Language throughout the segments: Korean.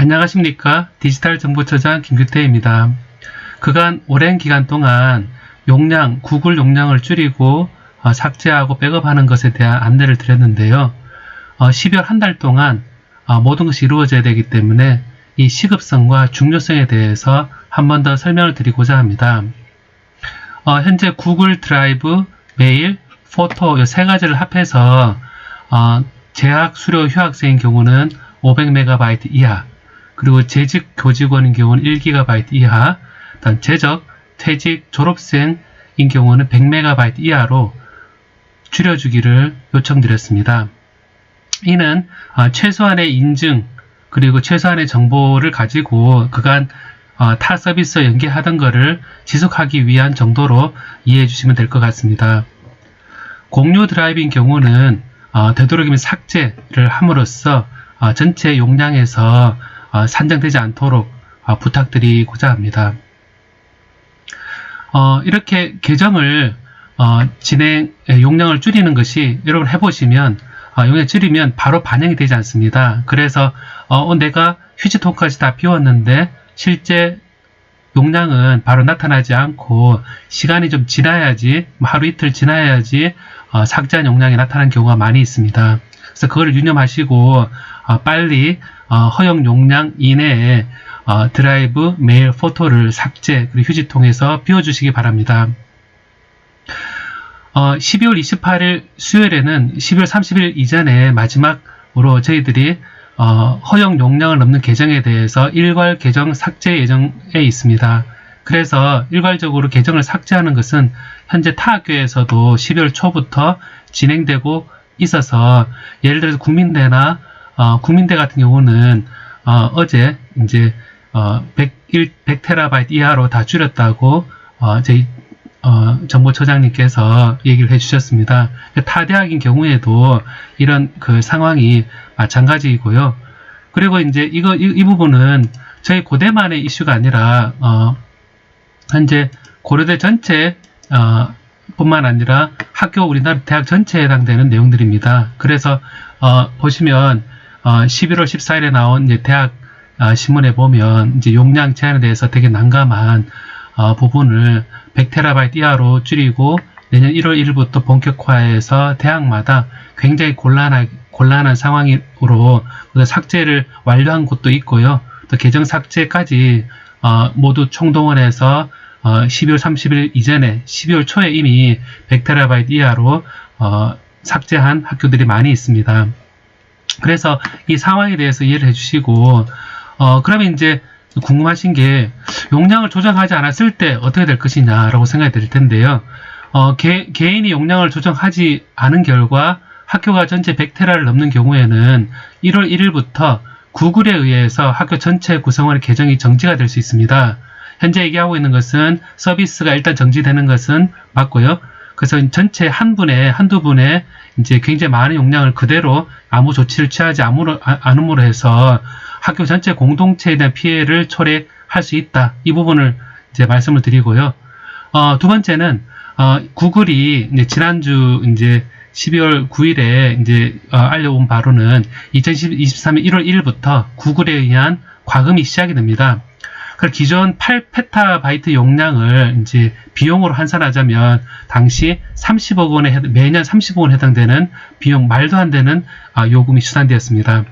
안녕하십니까. 디지털정보처장 김규태입니다. 그간 오랜 기간 동안 구글 용량을 줄이고 삭제하고 백업하는 것에 대한 안내를 드렸는데요. 12월 한 달 동안 모든 것이 이루어져야 되기 때문에 이 시급성과 중요성에 대해서 한 번 더 설명을 드리고자 합니다. 현재 구글 드라이브, 메일, 포토 이 세 가지를 합해서 재학, 수료, 휴학생인 경우는 500MB 이하, 그리고 재직 교직원인 경우는 1GB 이하, 재적, 퇴직, 졸업생인 경우는 100MB 이하로 줄여주기를 요청드렸습니다. 이는 최소한의 인증 그리고 최소한의 정보를 가지고 그간 타 서비스와 연계하던 것을 지속하기 위한 정도로 이해해 주시면 될 것 같습니다. 공유 드라이브인 경우는 되도록이면 삭제를 함으로써 전체 용량에서 산정되지 않도록 부탁드리고자 합니다. 이렇게 계정을 용량을 줄이는 것이 여러분 해보시면 용량 줄이면 바로 반영이 되지 않습니다. 그래서 내가 휴지통까지 다 비웠는데 실제 용량은 바로 나타나지 않고 시간이 좀 지나야지, 하루 이틀 지나야지 삭제한 용량이 나타나는 경우가 많이 있습니다. 그래서 그걸 유념하시고 빨리 허용 용량 이내에 드라이브, 메일, 포토를 삭제, 그리고 휴지통에서 비워주시기 바랍니다. 12월 28일 수요일에는 12월 30일 이전에 마지막으로 저희들이 허용 용량을 넘는 계정에 대해서 일괄 계정 삭제 예정에 있습니다. 그래서 일괄적으로 계정을 삭제하는 것은 현재 타 학교에서도 12월 초부터 진행되고 있어서 예를 들어서 국민대나 국민대 같은 경우는 어제 이제 100TB 이하로 다 줄였다고 저희 정보처장님께서 얘기를 해주셨습니다. 타 대학인 경우에도 이런 그 상황이 마찬가지이고요. 그리고 이제 이 부분은 저희 고대만의 이슈가 아니라 현재 고려대 전체 뿐만 아니라 우리나라 대학 전체에 해당되는 내용들입니다. 그래서 보시면 11월 14일에 나온 이제 대학 신문에 보면 이제 용량 제한에 대해서 되게 난감한 부분을 100TB 이하로 줄이고 내년 1월 1일부터 본격화해서 대학마다 굉장히 곤란한 상황으로 삭제를 완료한 곳도 있고요. 또 계정 삭제까지 모두 총동원해서 12월 30일 이전에 12월 초에 이미 100TB 이하로 삭제한 학교들이 많이 있습니다. 그래서 이 상황에 대해서 이해를 해주시고 그러면 이제 궁금하신 게 용량을 조정하지 않았을 때 어떻게 될 것이냐라고 생각이 들 텐데요. 개인이 용량을 조정하지 않은 결과 학교가 전체 100TB를 넘는 경우에는 1월 1일부터 구글에 의해서 학교 전체 구성원의 계정이 정지가 될 수 있습니다. 현재 얘기하고 있는 것은 서비스가 일단 정지되는 것은 맞고요. 그래서 전체 한두 분의 이제 굉장히 많은 용량을 그대로 아무 조치를 취하지 않음으로 해서 학교 전체 공동체에 대한 피해를 초래할 수 있다. 이 부분을 이제 말씀을 드리고요. 두 번째는 구글이 이제 지난주 이제 12월 9일에 이제 알려온 바로는 2023년 1월 1일부터 구글에 의한 과금이 시작이 됩니다. 기존 8PB 용량을 이제 비용으로 환산하자면 당시 30억 원에 매년 30억 원 해당되는 비용 말도 안 되는 요금이 추산되었습니다.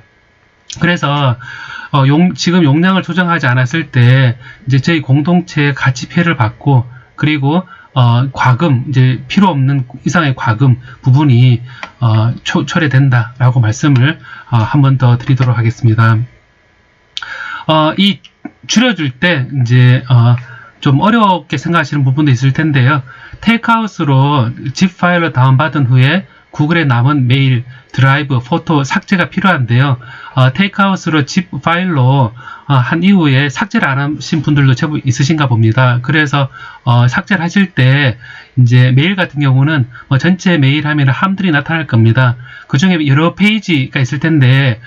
그래서 지금 용량을 조정하지 않았을 때 이제 저희 공동체의 가치 피해를 받고 그리고 과금 이제 필요 없는 이상의 과금 부분이 초래된다라고 말씀을 한 번 더 드리도록 하겠습니다. 이 줄여줄 때 이제 좀 어렵게 생각하시는 부분도 있을 텐데요. 테이크아웃으로 zip 파일로 다운받은 후에 구글에 남은 메일, 드라이브, 포토 삭제가 필요한데요. 테이크아웃으로 zip 파일로 한 이후에 삭제를 안 하신 분들도 제법 있으신가 봅니다. 그래서 삭제를 하실 때 이제 메일 같은 경우는 전체 메일 하면 함들이 나타날 겁니다. 그 중에 여러 페이지가 있을 텐데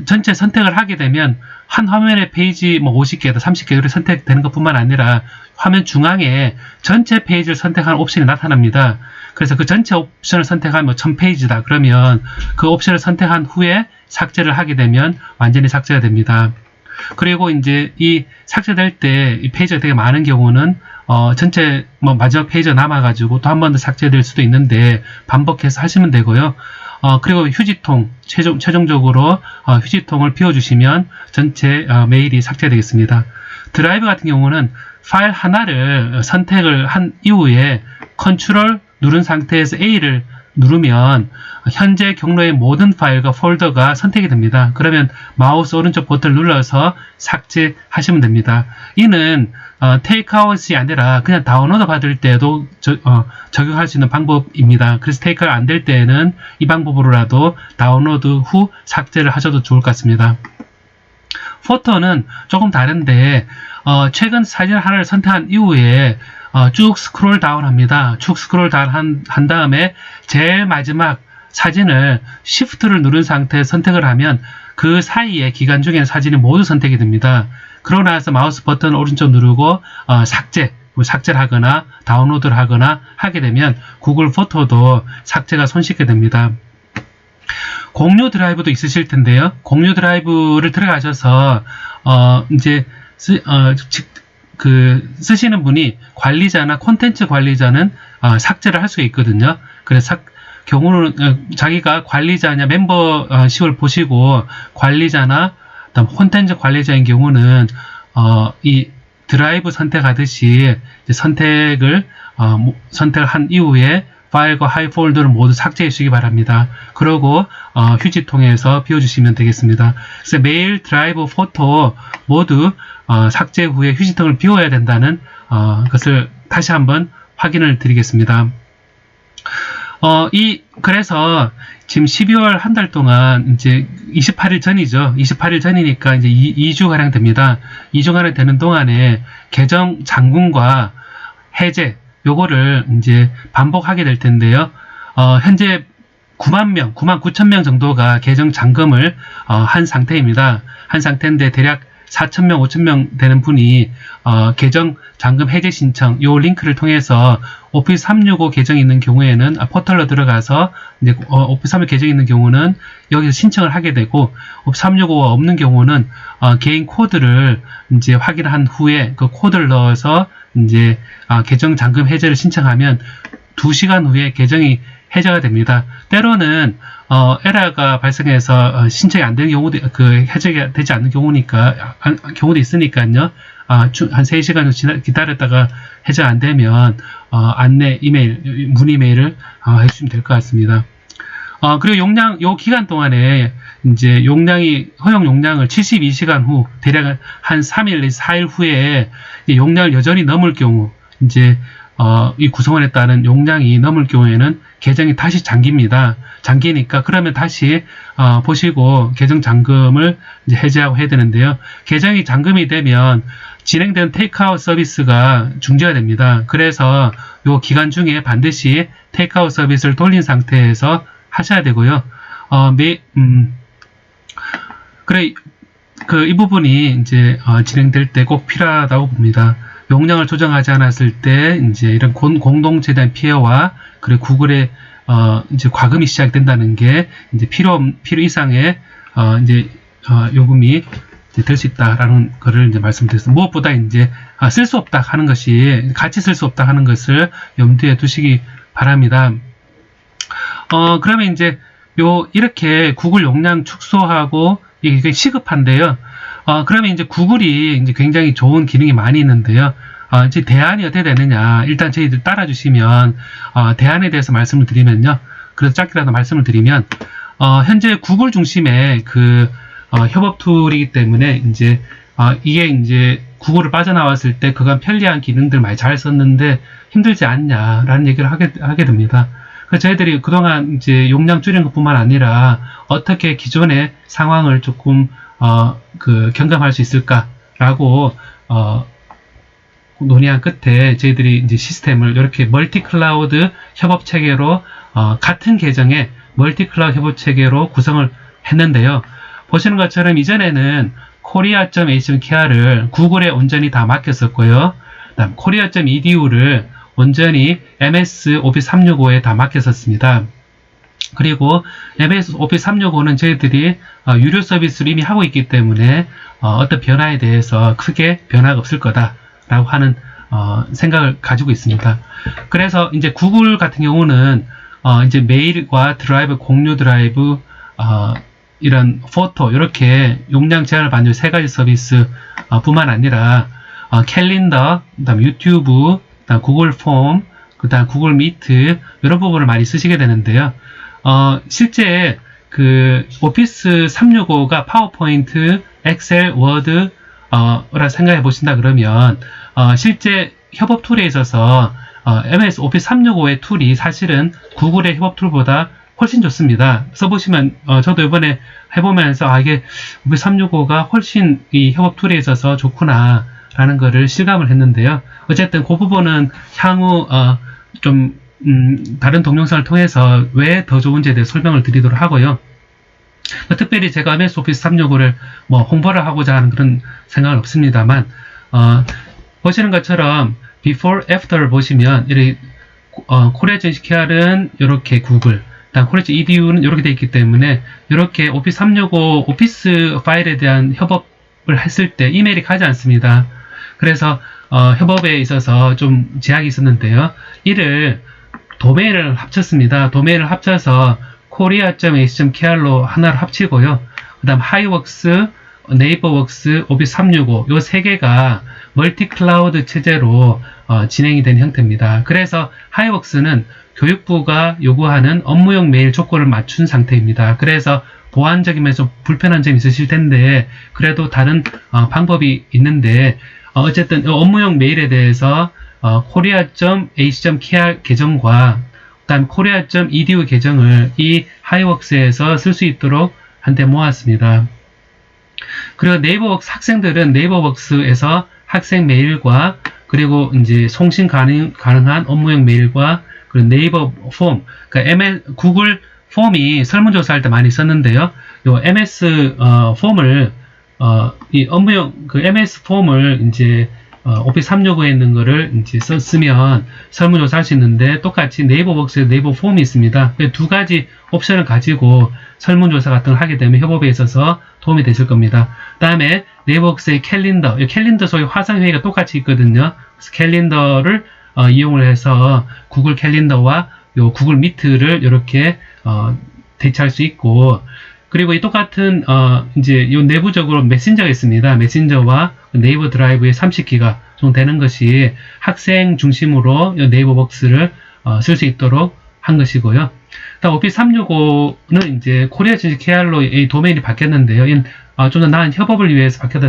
전체 선택을 하게 되면 한 화면의 페이지 50개에서 30개를 선택되는 것뿐만 아니라 화면 중앙에 전체 페이지를 선택하는 옵션이 나타납니다. 그래서 그 전체 옵션을 선택하면 1000페이지다. 그러면 그 옵션을 선택한 후에 삭제를 하게 되면 완전히 삭제가 됩니다. 그리고 이제 이 삭제될 때 이 페이지가 되게 많은 경우는 전체 마지막 페이지가 남아가지고 또 한 번 더 삭제될 수도 있는데 반복해서 하시면 되고요. 그리고 휴지통, 최종적으로 휴지통을 비워주시면 전체 메일이 삭제되겠습니다. 드라이브 같은 경우는 파일 하나를 선택을 한 이후에 컨트롤 누른 상태에서 A를 누르면 현재 경로의 모든 파일과 폴더가 선택이 됩니다. 그러면 마우스 오른쪽 버튼을 눌러서 삭제하시면 됩니다. 이는 테이크아웃이 아니라 그냥 다운로드 받을 때도 적용할 수 있는 방법입니다. 그래서 테이크아웃 안 될 때는 이 방법으로라도 다운로드 후 삭제를 하셔도 좋을 것 같습니다. 포토는 조금 다른데 최근 사진 하나를 선택한 이후에 쭉 스크롤 다운 합니다. 쭉 스크롤 다운 한 다음에 제일 마지막 사진을 Shift를 누른 상태에서 선택을 하면 그 사이에 기간 중에는 사진이 모두 선택이 됩니다. 그러고 나서 마우스 버튼 오른쪽 누르고 삭제를 하거나 다운로드를 하거나 하게 되면 구글 포토도 삭제가 손쉽게 됩니다. 공유 드라이브도 있으실 텐데요. 공유 드라이브를 들어가셔서 이제 쓰시는 분이 관리자나 콘텐츠 관리자는 삭제를 할 수가 있거든요. 그래서 경우는 자기가 관리자냐 멤버십을 보시고 관리자나 콘텐츠 관리자인 경우는 이 드라이브 선택하듯이 선택을 한 이후에 파일과 하이 폴더를 모두 삭제해 주시기 바랍니다. 그리고 휴지통에서 비워주시면 되겠습니다. 그래서 메일, 드라이브, 포토 모두 삭제 후에 휴지통을 비워야 된다는 것을 다시 한번 확인을 드리겠습니다. 그래서 지금 12월 한 달 동안 이제 28일 전이죠. 28일 전이니까 이제 2주가량 됩니다. 2주가량 되는 동안에 계정 잠금과 해제, 요거를 이제 반복하게 될 텐데요. 현재 9만 9천 명 정도가 계정 잠금을 한 상태입니다. 한 상태인데 대략 4,000명, 5,000명 되는 분이 계정 잠금 해제 신청 요 링크를 통해서 오피스 365 계정이 있는 경우에는 포털로 들어가서 이제 오피스 365 계정이 있는 경우는 여기서 신청을 하게 되고 오피스 365가 없는 경우는 개인 코드를 이제 확인한 후에 그 코드를 넣어서 이제 계정 잠금 해제를 신청하면 2시간 후에 계정이 해제가 됩니다. 때로는 에러가 발생해서 신청이 안 되는 경우도 해제가 되지 않는 경우도 있으니까요. 한 3시간 기다렸다가 해제가 안 되면 안내 이메일, 문의 메일을 해주시면 될 것 같습니다. 그리고 요 기간 동안에 이제 허용 용량을 72시간 후, 대략 한 3일 내지 4일 후에 용량을 여전히 넘을 경우, 이제 이 구성원에 따른 용량이 넘을 경우에는 계정이 다시 잠깁니다. 잠기니까 그러면 다시 보시고 계정 잠금을 이제 해제하고 해야 되는데요. 계정이 잠금이 되면 진행된 테이크아웃 서비스가 중지가 됩니다. 그래서 이 기간 중에 반드시 테이크아웃 서비스를 돌린 상태에서 하셔야 되고요. 이 부분이 이제 진행될 때 꼭 필요하다고 봅니다. 용량을 조정하지 않았을 때 이제 이런 공동체에 대한 피해와 그리고 구글의 이제 과금이 시작된다는 게 이제 필요 이상의 요금이 될 수 있다라는 거를 이제 말씀드렸습니다. 무엇보다 이제 쓸 수 없다 하는 것이 같이 쓸 수 없다 하는 것을 염두에 두시기 바랍니다. 그러면 이제 이렇게 구글 용량 축소하고 이게 시급한데요. 그러면 이제 구글이 이제 굉장히 좋은 기능이 많이 있는데요. 이제 대안이 어떻게 되느냐. 일단 저희들 따라주시면, 대안에 대해서 말씀을 드리면요. 그래서 짧게라도 말씀을 드리면, 현재 구글 중심의 협업 툴이기 때문에, 이게 이제 구글을 빠져나왔을 때 그간 편리한 기능들 많이 잘 썼는데 힘들지 않냐라는 얘기를 하게 됩니다. 그래서 저희들이 그동안 이제 용량 줄인 것뿐만 아니라 어떻게 기존의 상황을 조금 경감할 수 있을까라고 논의한 끝에 저희들이 이제 시스템을 이렇게 멀티 클라우드 협업 체계로 같은 계정에 멀티 클라우드 협업 체계로 구성을 했는데요. 보시는 것처럼 이전에는 korea.ac.kr을 구글에 온전히 다 맡겼었고요. 그다음 korea.edu를 온전히 MS 오피스 365에 다 맡겼었습니다. 그리고 MS 오피스 365는 저희들이 유료 서비스를 이미 하고 있기 때문에 어떤 변화에 대해서 크게 변화가 없을 거다라고 하는 생각을 가지고 있습니다. 그래서 이제 구글 같은 경우는 이제 메일과 드라이브, 공유 드라이브, 이런 포토 이렇게 용량 제한을 받는 세 가지 서비스 뿐만 아니라 캘린더, 그다음 유튜브, 그다음 구글 폼, 그다음 구글 미트 이런 부분을 많이 쓰시게 되는데요. 실제 그 오피스 365가 파워포인트, 엑셀, 워드 라 생각해 보신다 그러면 실제 협업 툴에 있어서 MS 오피스 365의 툴이 사실은 구글의 협업 툴보다 훨씬 좋습니다. 써보시면 저도 이번에 해보면서 이게 오피스 365가 훨씬 이 협업 툴에 있어서 좋구나 라는 거를 실감을 했는데요. 어쨌든 그 부분은 향후 좀 다른 동영상을 통해서 왜 더 좋은지에 대해 설명을 드리도록 하고요. 특별히 제가 MS 오피스 365를 뭐 홍보를 하고자 하는 그런 생각은 없습니다만 보시는 것처럼 before, after를 보시면 이렇게 코리아 전시케어는 이렇게 구글, 다음 코리아 EDU는 이렇게 되어 있기 때문에 이렇게 오피스 365 오피스 파일에 대한 협업을 했을 때 이메일이 가지 않습니다. 그래서 협업에 있어서 좀 제약이 있었는데요. 이를 도메인을 합쳤습니다. 도메인을 합쳐서 korea.ac.kr로 하나를 합치고요. 그 다음 하이웍스, 네이버웍스, 오피스 365 요 세 개가 멀티 클라우드 체제로 진행이 된 형태입니다. 그래서 하이웍스는 교육부가 요구하는 업무용 메일 조건을 맞춘 상태입니다. 그래서 보안적이면서 좀 불편한 점이 있으실 텐데 그래도 다른 방법이 있는데 어쨌든 업무용 메일에 대해서 korea.ac.kr 계정과 그다음 korea.edu 계정을 이 하이웍스에서 쓸 수 있도록 한데 모았습니다. 그리고 네이버웍스 학생들은 네이버웍스에서 학생 메일과 그리고 이제 송신 가능한 업무용 메일과 그리고 네이버 폼, 그러니까 구글 폼이 설문조사할 때 많이 썼는데요. 요 MS 폼을 이 업무용 그 MS 폼을 이제 오피스 365에 있는 거를 이제 쓰면 설문조사 할 수 있는데 똑같이 네이버웍스에 네이버 폼이 있습니다. 두 가지 옵션을 가지고 설문조사 같은 걸 하게 되면 협업에 있어서 도움이 되실 겁니다. 그 다음에 네이버웍스의 캘린더, 이 캘린더 속에 화상회의가 똑같이 있거든요. 그래서 캘린더를 이용을 해서 구글 캘린더와 요 구글 미트를 이렇게 대체할 수 있고 그리고 이 똑같은 이제 요 내부적으로 메신저가 있습니다. 메신저와 네이버 드라이브에 30기가 정도 되는 것이 학생 중심으로 네이버웍스를 쓸 수 있도록 한 것이고요. 다음 오피스 365는 이제 코리아 전시 KR로 이 도메인이 바뀌었는데요. 좀 더 나은 협업을 위해서 바뀌었다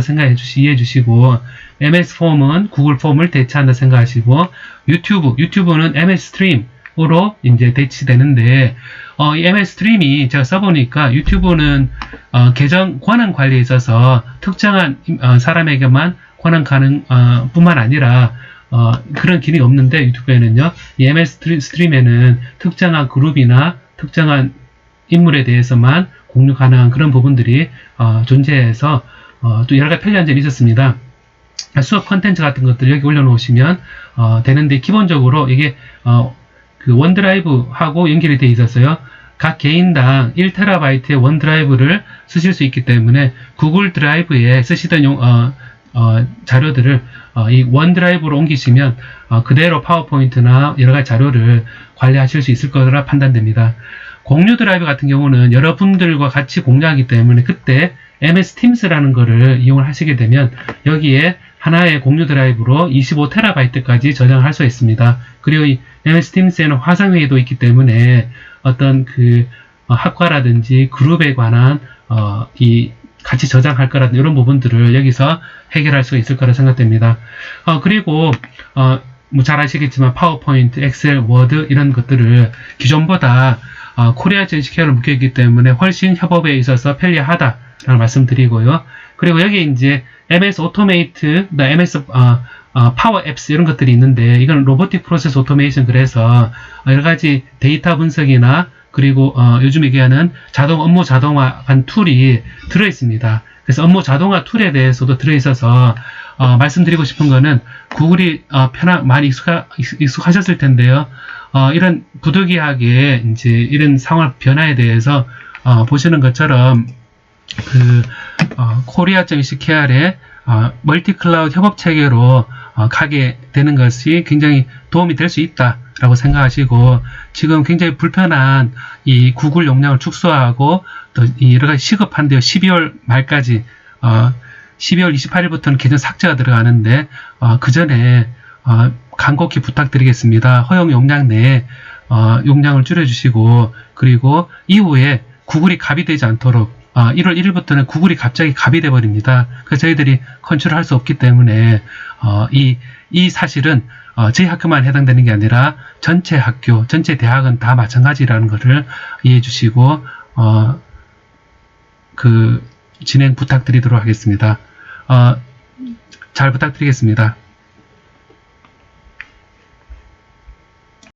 이해해 주시고 MS 폼은 구글 폼을 대체한다 생각하시고 유튜브는 MS 스트림으로 이제 대치되는데 이 MS 스트림이 제가 써보니까 유튜브는 계정 권한 관리에 있어서 특정한 사람에게만 권한 가능 뿐만 아니라 그런 기능이 없는데 유튜브에는요 이 MS 스트림에는 특정한 그룹이나 특정한 인물에 대해서만 공유 가능한 그런 부분들이 존재해서 또 여러 가지 편리한 점이 있었습니다. 수업 컨텐츠 같은 것들 여기 올려놓으시면 되는데 기본적으로 이게 그 원드라이브하고 연결이 되어 있어서요. 각 개인당 1TB의 원드라이브를 쓰실 수 있기 때문에 구글 드라이브에 쓰시던 자료들을 이 원드라이브로 옮기시면 그대로 파워포인트나 여러가지 자료를 관리하실 수 있을 거라 판단됩니다. 공유 드라이브 같은 경우는 여러분들과 같이 공유하기 때문에 그때 MS Teams라는 거를 이용을 하시게 되면 여기에 하나의 공유 드라이브로 25TB까지 저장할 수 있습니다. 그리고 이 MS Teams에는 화상회의도 있기 때문에 어떤 그 학과라든지 그룹에 관한 이 같이 저장할 거라든지 이런 부분들을 여기서 해결할 수 있을 거라 생각됩니다. 그리고 뭐 잘 아시겠지만 파워포인트, 엑셀, 워드 이런 것들을 기존보다 코리아 전시케어를 묶여있기 때문에 훨씬 협업에 있어서 편리하다라는 말씀드리고요. 그리고 여기 이제 MS 오토메이트, MS 파워 앱스 이런 것들이 있는데 이건 로보틱 프로세스 오토메이션 그래서 여러 가지 데이터 분석이나 그리고 요즘 얘기하는 업무 자동화한 툴이 들어있습니다. 그래서 업무 자동화 툴에 대해서도 들어있어서 말씀드리고 싶은 거는 구글이 많이 익숙하셨을 텐데요. 이런 부득이하게 이제 이런 상황 변화에 대해서 보시는 것처럼 코리아.eccare의 멀티 클라우드 협업 체계로 가게 되는 것이 굉장히 도움이 될 수 있다라고 생각하시고, 지금 굉장히 불편한 이 구글 용량을 축소하고 또 여러 가지 시급한데요. 12월 말까지 12월 28일부터는 계정 삭제가 들어가는데 그 전에 간곡히 부탁드리겠습니다. 허용 용량 내에 용량을 줄여주시고, 그리고 이후에 구글이 갑이 되지 않도록 1월 1일부터는 구글이 갑자기 갑이 돼버립니다. 그래서 저희들이 컨트롤할 수 없기 때문에 이 사실은 저희 학교만 해당되는 게 아니라 전체 학교, 전체 대학은 다 마찬가지라는 것을 이해해 주시고 진행 부탁드리도록 하겠습니다. 잘 부탁드리겠습니다.